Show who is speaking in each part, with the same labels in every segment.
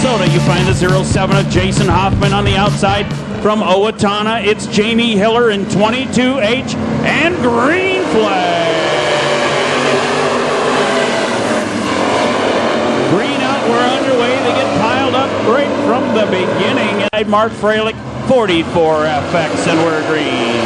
Speaker 1: WISSOTA. You find the 07 of Jason Hoffman on the outside. From Owatonna, it's Jamie Hiller in 22H and green flag. Green out, we're underway. They get piled up right from the beginning. Mark Freilich, 44 FX, and we're green.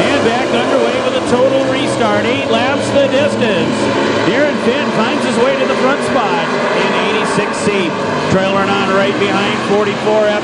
Speaker 1: And back underway with a total restart. 8 laps the distance. Darren Finn finds his way to the front spot in 86C. Trailing on right behind 44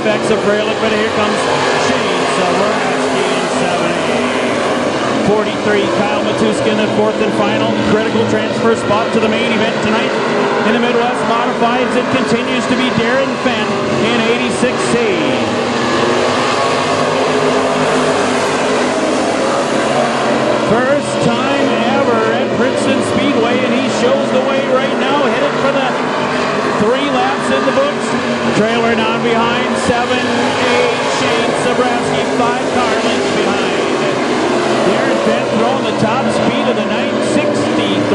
Speaker 1: FX of Freilich, but here comes Shane Sabraski in 7A. 43 Kyle Matuska in the 4th and final. Critical transfer spot to the main event tonight. In the Midwest Modifieds, it continues to be Darren Finn in 86C. First time ever at Princeton Speedway, and he shows the way right now, headed for the 3 laps in the books. Trailing on behind 7A Shane Sabraski, 5 car lengths behind. Darren Finn throwing the top speed of the night, 63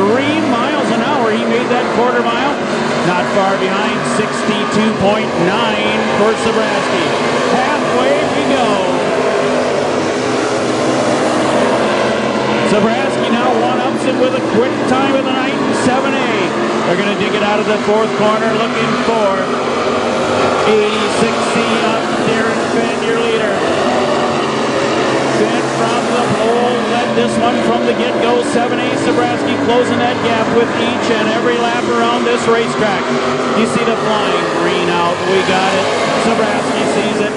Speaker 1: miles an hour. He made that quarter mile. Not far behind, 62.9 for Sabraski. Halfway we go. Sabraski now one-ups it with a quick time of the night in 7A. They're going to dig it out of the 4th corner, looking for 86C up. Darren Finn, your leader. Finn from the pole led this one from the get-go. 7A Sabraski closing that gap with each and every lap around this racetrack. You see the flying green out. We got it. Sabraski sees it.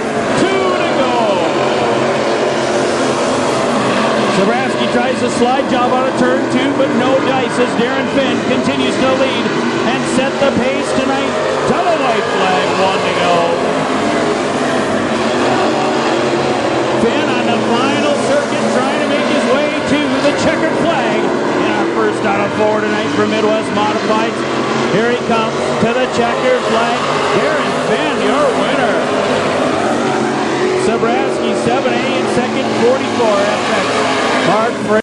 Speaker 1: 2 to go. Sabraski tries a slide job out of turn 2, but no dice as Darren Finn continues to lead and set the pace tonight. To the white flag, 1 to go. Finn on the final circuit trying to make his way to the checkered flag. In our first out of 4 tonight for Midwest Modifieds. Here he comes to the checkered flag. Darren Finn, your winner. Sabraski 7A in second, 44 FX. Mark Freilich.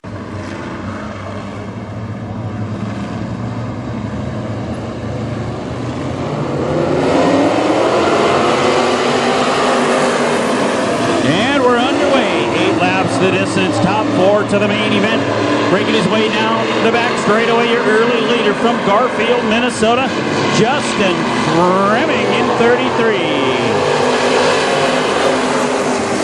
Speaker 1: And we're underway. 8 laps the distance, top 4 to the main event. Breaking his way down the back straightaway, your early leader from Garfield, Minnesota, Justin Fremming in 33.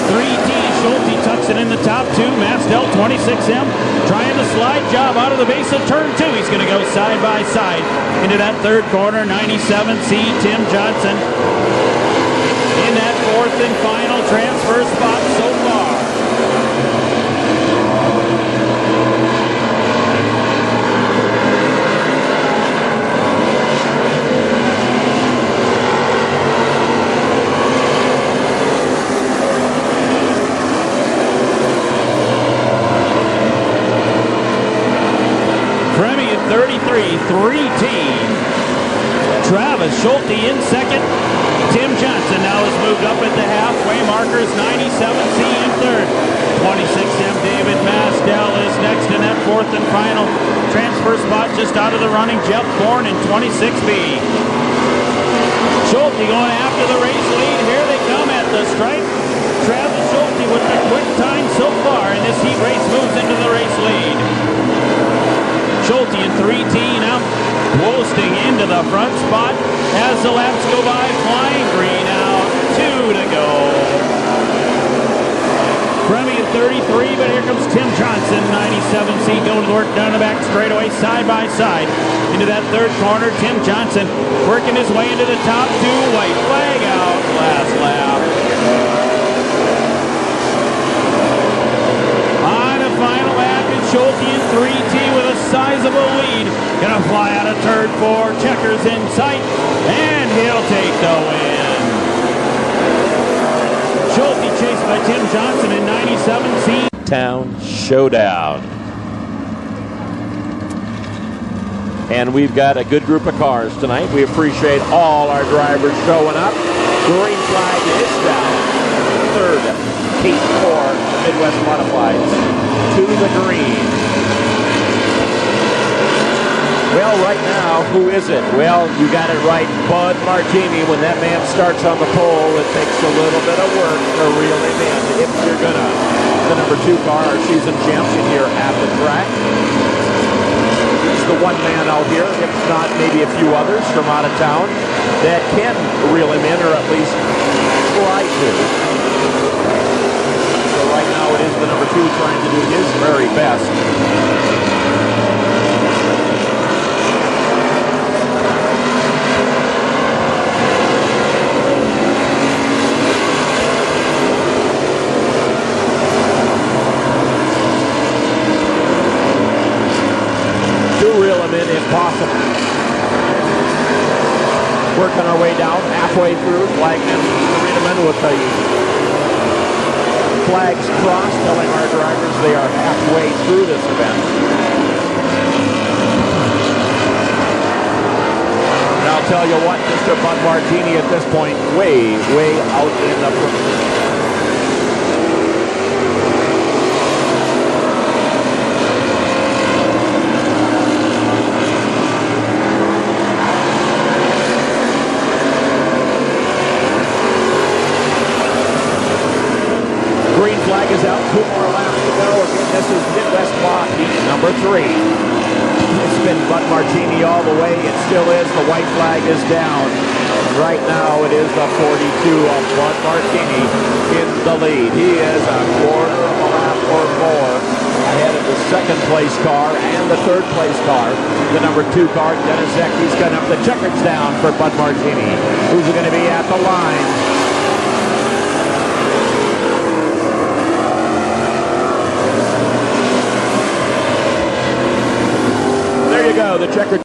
Speaker 1: 3T Schulte tucks it in the top 2. Mastel 26M trying the slide job out of the base of turn 2. He's going to go side by side into that 3rd corner. 97C Tim Johnson in that 4th and final transfer spot so far. Fremming at 33, 3T. Travis Schulte in second. Tim Johnson now has moved up at the halfway markers. 97C in 3rd. 26M David Mastel is next in that 4th and final transfer spot just out of the running. Jeff Bourne in 26B. Schulte going after the race lead. Here they come at the stripe. Travis Schulte with the quick time so far, and this heat race moves into the race lead. Schulte in 3T now posting into the front spot as the laps go by. Flying green out, 2 to go. Fremming at 33, but here comes Tim Johnson, 97C, going to work down the back straightaway, side by side. Into that 3rd corner, Tim Johnson working his way into the top 2. White flag out, last lap. On the final lap, it's Schulte in 3T with a sizable lead. Gonna fly out of turn 4, checkers in sight, and he'll take the win. Schulte chased by Tim Johnson in 97C.
Speaker 2: Town Showdown. And we've got a good group of cars tonight. We appreciate all our drivers showing up. Green flag is down. 3rd, Heat 4, Midwest Modifieds to the green. Well, right now, who is it? Well, you got it right, Bud Martini. When that man starts on the pole, it takes a little bit of work to reel him in. If you're gonna, the number 2 car, our season champion here at the track. He's the one man out here, if not maybe a few others from out of town, that can reel him in, or at least try to. So right now it is the number 2 trying to do his very best. Impossible. Working our way down, halfway through, flagmen, arenamen with the flags crossed, telling our drivers they are halfway through this event. And I'll tell you what, Mr. Bud Martini at this point, way out in the front. Flag is out, 2 more laps to go. Again, this is Midwest Block heat number 3. It's been Bud Martini all the way. It still is. The white flag is down. Right now, it is the 42 of Bud Martini in the lead. He is a quarter of a lap or more ahead of the second place car and the third place car. The number 2 car, Dennis Eck, he's got up the checkers down for Bud Martini. Who's going to be at the line? Go, the checker.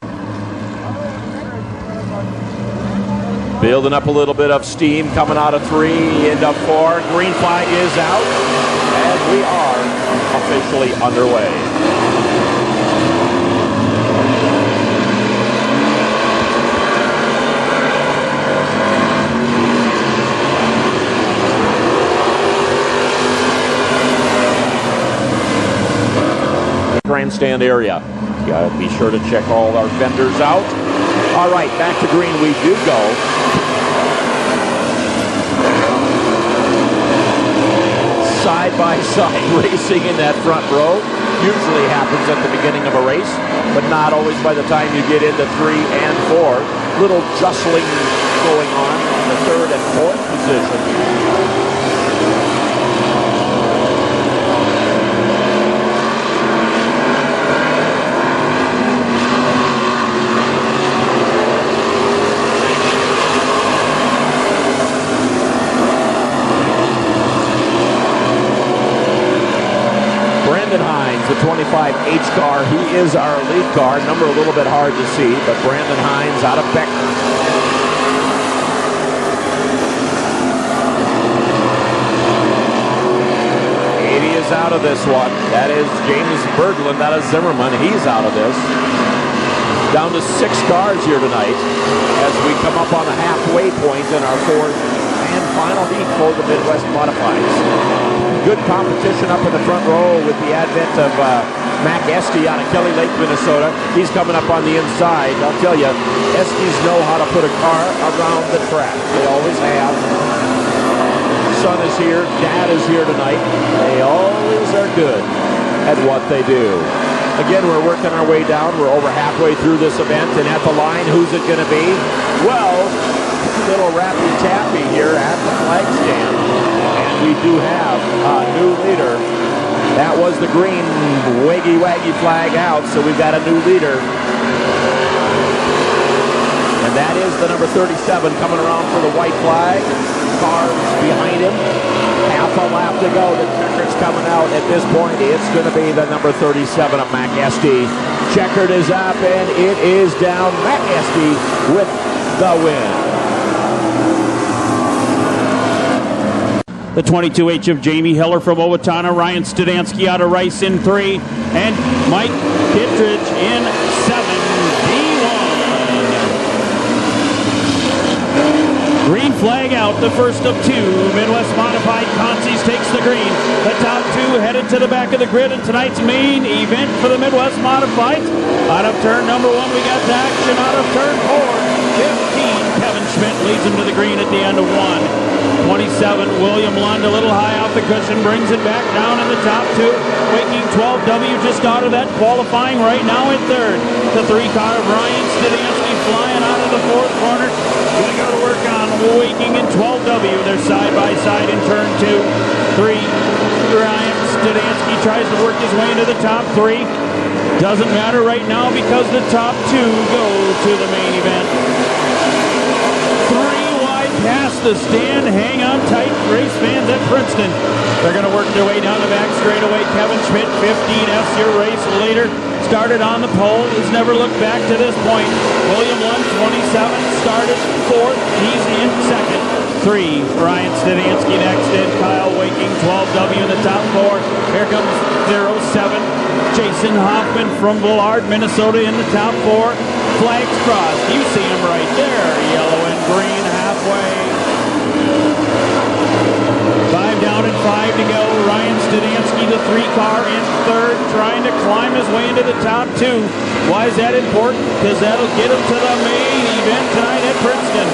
Speaker 2: Building up a little bit of steam coming out of 3 into 4. Green flag is out, and we are officially underway. Grandstand area. Be sure to check all our vendors out. All right, back to green we do go. Side by side racing in that front row. Usually happens at the beginning of a race, but not always by the time you get into 3 and 4. Little jostling going on the 3rd and 4th position. The 25H car, he is our lead car. Number a little bit hard to see, but Brandon Hines out of Becker. 80 is out of this one. That is James Berglund out of Zimmerman. He's out of this. Down to 6 cars here tonight as we come up on the halfway point in our 4th and final heat for the Midwest Modifieds. Good competition up in the front row with the advent of Mac Esty out of Kelly Lake, Minnesota. He's coming up on the inside. I'll tell you, Estes know how to put a car around the track. They always have. Son is here. Dad is here tonight. They always are good at what they do. Again, we're working our way down. We're over halfway through this event, and at the line, who's it going to be? Well, a little rappy-tappy here at the flag stand. We do have a new leader. That was the green waggy flag out, so we've got a new leader. And that is the number 37 coming around for the white flag. Cars behind him. Half a lap to go. The checker's coming out at this point. It's going to be the number 37 of Mac Esty. Checkered is up, and it is down. Mac Esty with the win.
Speaker 1: The 22H of Jamie Hiller from Owatonna, Ryan Studansky out of Rice in 3, and Mike Kittredge in 7, D1. Green flag out, the first of 2. Midwest Modified Concies takes the green. The top 2 headed to the back of the grid in tonight's main event for the Midwest Modifieds. Out of turn number 1, we got the action out of turn 4. 15, Kevin Schmidt leads him to the green at the end of 1. 27, William Lund, a little high off the cushion, brings it back down in the top 2. Waking 12W just out of that, qualifying right now in third. The 3 car of Ryan Studansky flying out of the 4th corner. Gonna go to work on Waking and 12W. They're side by side in turn 2. 3, Ryan Studansky tries to work his way into the top 3. Doesn't matter right now because the top 2 go to the main event. 3 wide past the stand. Hang on tight, race fans at Princeton. They're going to work their way down the back straightaway. Kevin Schmidt, 15S, your race leader. Started on the pole. He's never looked back to this point. William Lund, 27, started 4th. He's in 2nd. 3, Ryan Studansky next in. Kyle Waking, 12W in the top 4. Here comes 07. Jason Hoffman from Villard, Minnesota in the top 4. Flags crossed. You see him right there. Yellow and green halfway. 5 down and 5 to go. Ryan Studansky, the 3 car in third, trying to climb his way into the top 2. Why is that important? Because that'll get him to the main event tonight at Princeton.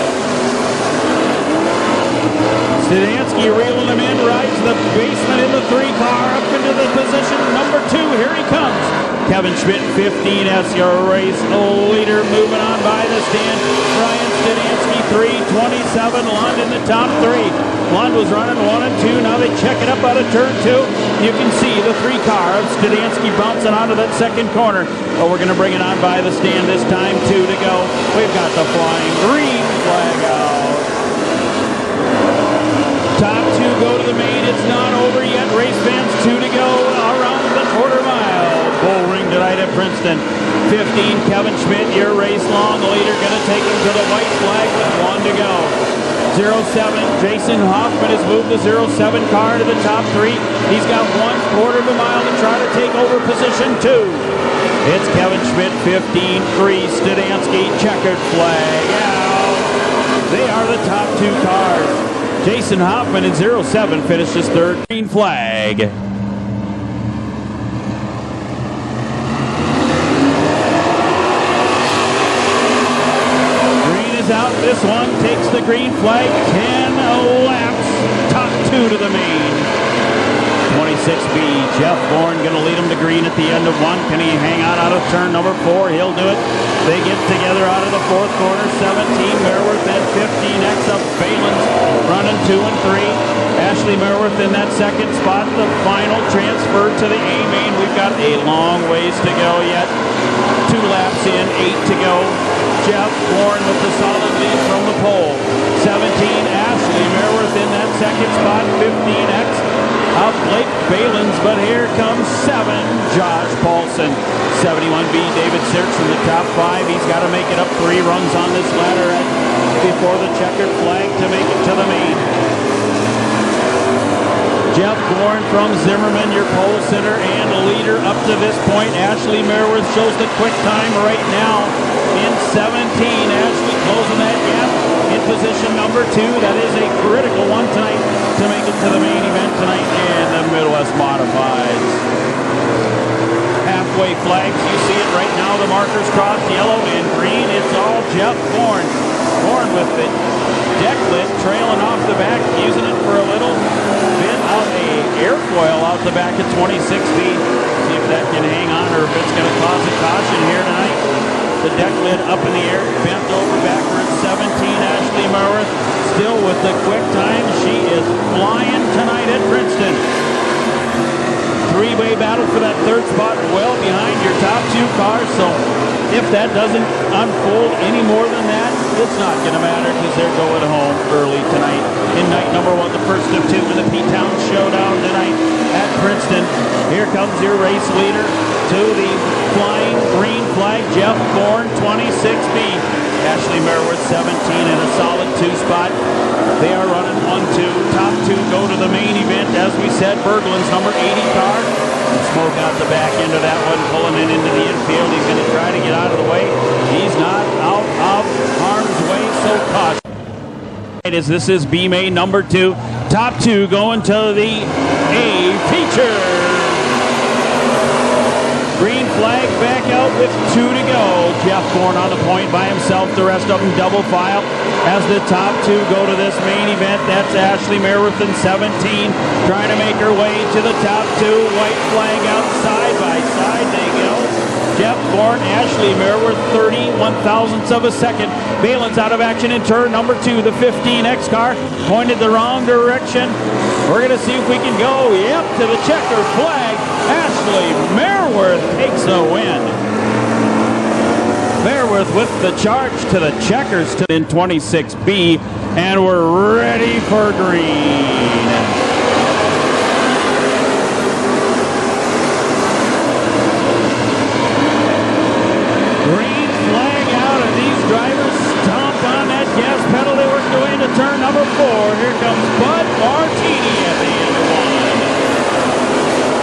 Speaker 1: Studansky reeling him in, rides the basement in the 3 car up into the position number 2. Here he comes. Kevin Schmidt, 15S, your race leader, moving on by the stand. Ryan Studansky, 327. Lund in the top 3. Lund was running 1 and 2. Now they check it up out of turn 2. You can see the 3 car of Studansky bouncing out of that 2nd corner. But we're going to bring it on by the stand this time. 2 to go. We've got the flying green flag out. Top 2 go to the main. It's not over yet. Race fans, 2 to go around the quarter-mile. Bull ring tonight at Princeton. 15, Kevin Schmidt, your race long leader, going to take him to the white flag with 1 to go. 07, Jason Hoffman has moved the 07 car to the top 3. He's got 1/4 of a mile to try to take over position 2. It's Kevin Schmidt, 15, 3, Studansky, checkered flag out. They are the top 2 cars. Jason Hoffman in 07 finishes 3rd. Green flag. Out. This one takes the green flag. 10 laps. Top 2 to the main. 26B. Jeff Bourne going to lead him to green at the end of 1. Can he hang out of turn number 4? He'll do it. They get together out of the 4th corner. 17 Merworth and 15X up Balins running 2 and 3. Ashley Merworth in that 2nd spot. The final transfer to the A main. We've got a long ways to go yet. 2 laps in, 8 to go. Jeff Bourne with the solid lead from the pole. 17, Ashley Merworth in that 2nd spot. 15X up Blake Balins, but here comes 7, Josh Paulson. 71B, David Sirks in the top 5. He's got to make it up 3 rungs on this ladder before the checkered flag to make it to the main. Jeff Bourne from Zimmerman, your pole sitter and leader up to this point. Ashley Merworth shows the quick time right now in 17. Ashley closing that gap in position number 2. That is a critical one tonight to make it to the main event tonight in the Midwest Modifieds. Halfway flags, you see it right now. The markers crossed yellow and green. It's all Jeff Bourne. Bourne with it. Deck lid trailing off the back, using it for a little bit of a airfoil out the back at 26B. See if that can hang on or if it's going to cause a caution here tonight. The deck lid up in the air, bent over backwards. 17, Ashley Merworth, still with the quick time. She is flying tonight at Princeton. 3-way battle for that 3rd spot, well behind your top 2 cars. So if that doesn't unfold any more than that, it's not going to matter because they're going home early tonight. In night number 1, the first of 2 in the P-Town Showdown tonight at Princeton. Here comes your race leader to the flying green flag, Jeff Bourne, 26B. Ashley Merworth, 17 in a solid 2 spot. They are running 1-2. Top 2 go to the main event. As we said, Berglund's number 80 car. Smoke out the back end of that one, pulling it into the infield. He's going to try to get out of the way. He's not out of harm's way, so caution. This is B main number 2. Top 2 going to the A feature. Green flag back out with 2 to go. Jeff Bourne on the point by himself. The rest of them double file as the top 2 go to this main event. That's Ashley Merworth in 17 trying to make her way to the top 2. White flag out side by side they go. Jeff Bourne, Ashley Merworth, 31 thousandths of a second. Valence out of action in turn number 2. The 15X car pointed the wrong direction. We're going to see if we can go, yep, to the checker flag. Ashley Merworth takes the win. Merworth with the charge to the checkers in 26B, and we're ready for green. Green flag out, and these drivers stomped on that gas pedal. They worked their way into turn number 4. Here comes Bud Martini at the end of 1.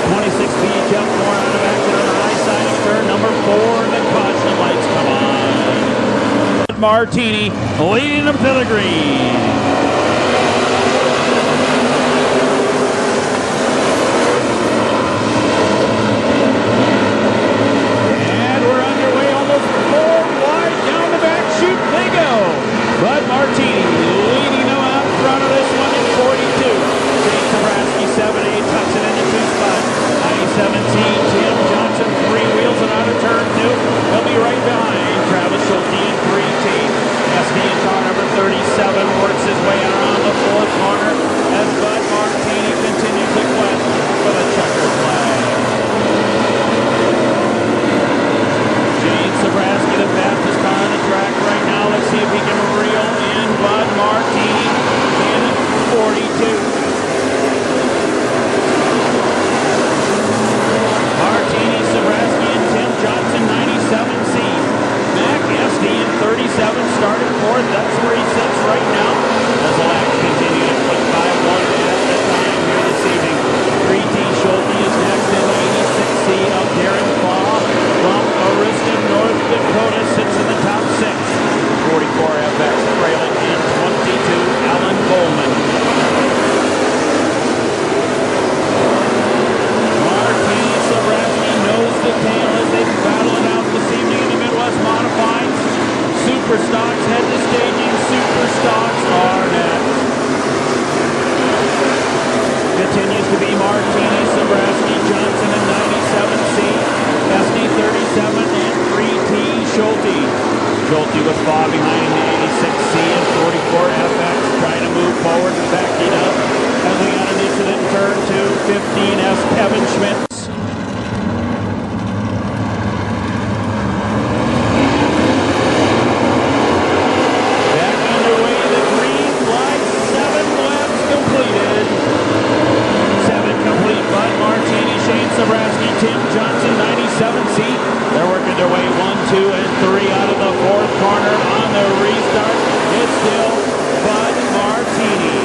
Speaker 1: 26B, Jeff Bourne out of action on the high side of turn number 4. The caution lights come on. Bud Martini leading them to the green. Bud Martini leading them out in front of this one in 42. Shane Sabraski, 7-8, tucks it into 2 spots. 97C, Tim Johnson, 3 wheels and out of turn 2. He'll be right behind Travis Schulte in 3T. SD in car number 37 works his way around the 4th corner as Bud Martini continues the quest for the checker flag. Shane Sabraski, the fastest car on the track right now. Let's see if he can reel in Bud Martini in 42. Martini, Sabraski, and Tim Johnson, 97C. Mac SD in 37, started 4th. That's where he sits right now. As the laps continue to put 5-1 at the time here this evening. 3T Schulte is next in 86C of Darren Fall from Arista, North Dakota, sits in the top 6. 44 FX trailing in 22, Alan Bowman. Martini, Sabraski nose to tail as they battle it out this evening in the Midwest Modifieds. Super Stocks head to staging. Super Stocks are next. Continues to be Martini, Sabraski, Johnson, and 97C. SD 37 and 3T Schulte. Schulte with Bob behind the 86C and 44 FX trying to move forward and back it up as we got an incident in turn 2. 15S Kevin Schmitz. Back underway, the green flag, 7 laps completed. 7 complete. Bud Martini, Shane Sabraski, Tim Johnson, 97C. They're working their way 1, 2, and 3 out of the 4th corner on the restart. It's still Bud Martini.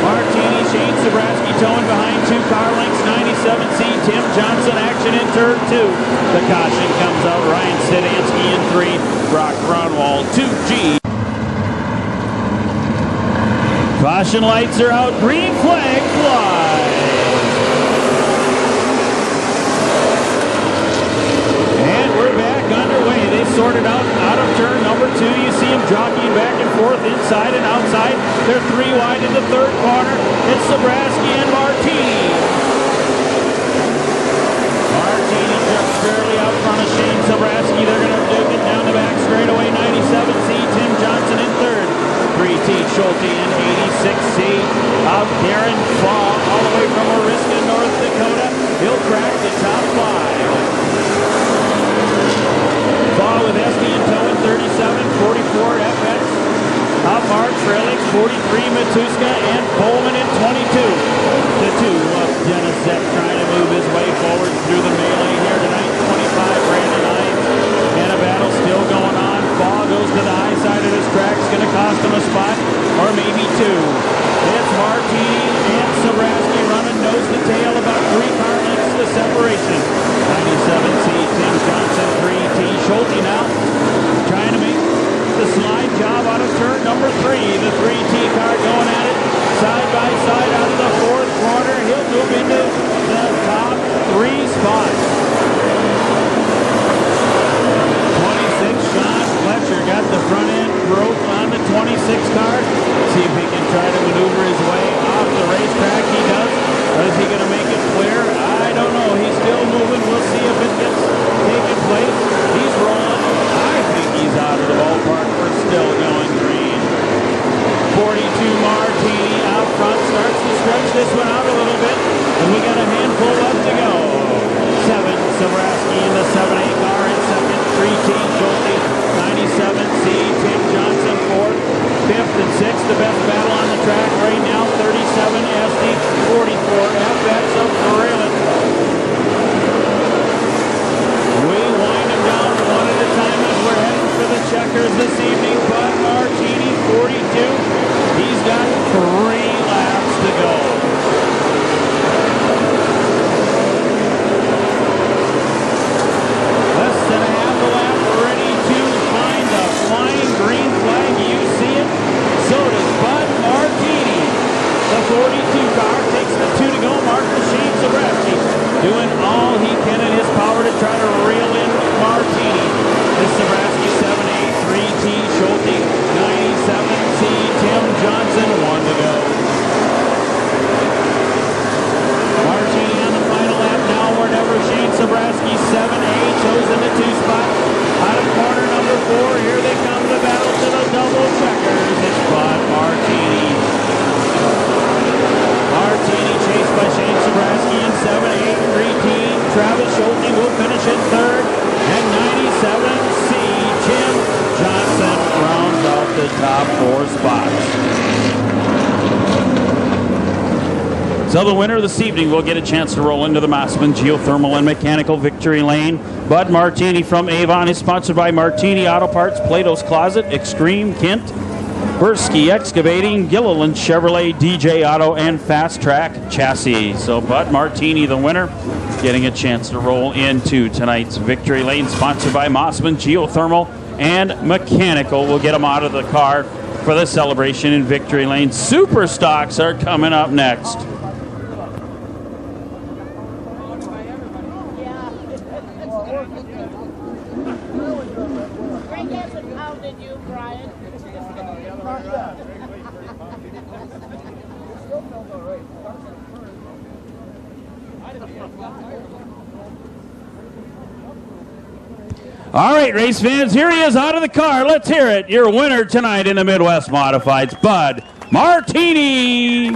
Speaker 1: Martini, Shane Sabraski towing behind 2 car lengths. 97C, Tim Johnson, action in turn 2. The caution comes out. Ryan Sidansky in 3. Brock Grunwald, 2G. Caution lights are out. Green flag flies. Underway. They sorted out of turn number 2. You see them jockeying back and forth inside and outside. They're 3 wide in the 3rd corner. It's Sabraski and Martini. Martini just barely out front of Shane Sabraski. They're going to duke it down the back straightaway. 97C, Tim Johnson in 3rd. 3T Schulte in 86C of Darren Fall all the way from Arista, North Dakota. He'll crack the top 5. Ball with SD in tow in 37, 44 FX. Hoffart trailing 43 Matuska and Bowman in 22. The 2 of Dennis Zepp trying to move his way forward through the melee here tonight. 25 Brandon Hines. And a battle still going on. Ball goes to the high side of this track. It's going to cost him a spot or maybe 2. It's Martini and Sabraski running nose to tail about 3 car lengths to separation. 97C, Tim Johnson, 3T Schulte now trying to make the slide job 6 car. See if he can try to maneuver his way off the racetrack. He does. Is he going to make it clear? I don't know. He's still moving. We'll see if it gets taken place. He's rolling. I think he's out of the ballpark. We're still going green. 42 Martini out front. Starts to stretch this one out a little bit. And we got a handful left to go. 7 Sobraski in the 7A car in second. 3T Schulte. 97C Tim Johnson fourth. 5th and 6th. The best battle on the track right now. 37 SD. 44 FX of Braylon. We wind them down one at a time as we're heading for the checkers this evening. Bud Martini 42. He's got 3 laps to go. Less than a half a lap, ready to find the flying green flag. You see it? So does Bud Martini. The 42 car takes the 2 to go. Marcus Shane Sobraski doing all he can in his power to try to reel in Martini. This Sobraski 7A, 3T Schulte, 97C Tim Johnson, 1 to go. Martini on the final lap now or never. Shane Sobraski 7A chosen the 2 spot. Out of corner number 4, here they come, the battle to the double checkers. It's Bud Martini. Martini chased by Shane Sobraski in 7A, 3T. Travis Schulte will finish in 3rd. And 97C Tim Johnson rounds out the top 4 spots. So the winner this evening will get a chance to roll into the Mossman Geothermal and Mechanical Victory Lane. Bud Martini from Avon is sponsored by Martini Auto Parts, Plato's Closet, Extreme Kent, Bursky Excavating, Gilliland Chevrolet, DJ Auto, and Fast Track Chassis. So Bud Martini, the winner, getting a chance to roll into tonight's Victory Lane, sponsored by Mossman Geothermal and Mechanical. We'll get them out of the car for the celebration in Victory Lane. Super Stocks are coming up next. All right, race fans, here he is out of the car. Let's hear it. Your winner tonight in the Midwest Modifieds, Bud Martini.